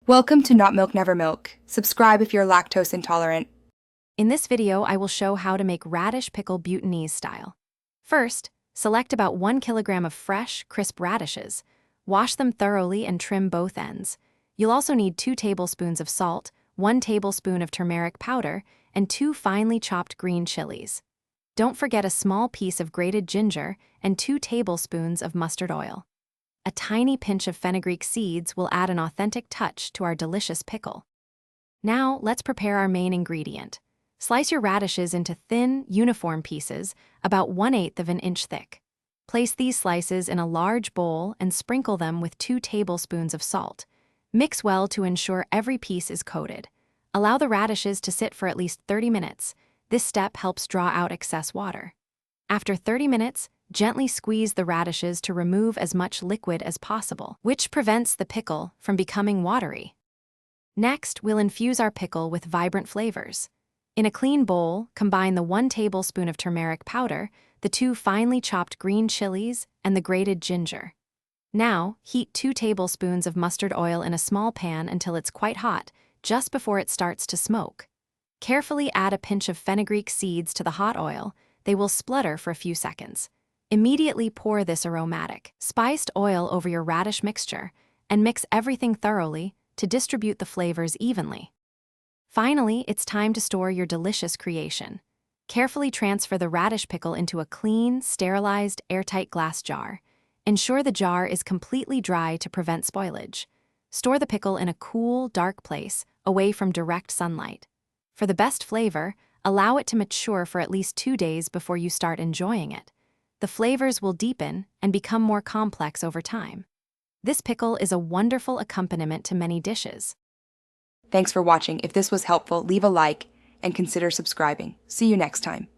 Welcome to Not Milk Never Milk. Subscribe if you're lactose intolerant. In this video, I will show how to make radish pickle Bhutanese style. First, select about 1 kilogram of fresh, crisp radishes. Wash them thoroughly and trim both ends. You'll also need 2 tablespoons of salt, 1 tablespoon of turmeric powder, and 2 finely chopped green chilies. Don't forget a small piece of grated ginger and 2 tablespoons of mustard oil. A tiny pinch of fenugreek seeds will add an authentic touch to our delicious pickle. Now, let's prepare our main ingredient. Slice your radishes into thin, uniform pieces, about 1/8 of an inch thick. Place these slices in a large bowl and sprinkle them with 2 tablespoons of salt. Mix well to ensure every piece is coated. Allow the radishes to sit for at least 30 minutes. This step helps draw out excess water. After 30 minutes, gently squeeze the radishes to remove as much liquid as possible, which prevents the pickle from becoming watery. Next, we'll infuse our pickle with vibrant flavors. In a clean bowl, combine the 1 tablespoon of turmeric powder, the 2 finely chopped green chilies, and the grated ginger. Now, heat 2 tablespoons of mustard oil in a small pan until it's quite hot, just before it starts to smoke. Carefully add a pinch of fenugreek seeds to the hot oil. They will splutter for a few seconds. Immediately pour this aromatic, spiced oil over your radish mixture and mix everything thoroughly to distribute the flavors evenly. Finally, it's time to store your delicious creation. Carefully transfer the radish pickle into a clean, sterilized, airtight glass jar. Ensure the jar is completely dry to prevent spoilage. Store the pickle in a cool, dark place, away from direct sunlight. For the best flavor, allow it to mature for at least 2 days before you start enjoying it. The flavors will deepen and become more complex over time. This pickle is a wonderful accompaniment to many dishes. Thanks for watching. If this was helpful, leave a like and consider subscribing. See you next time.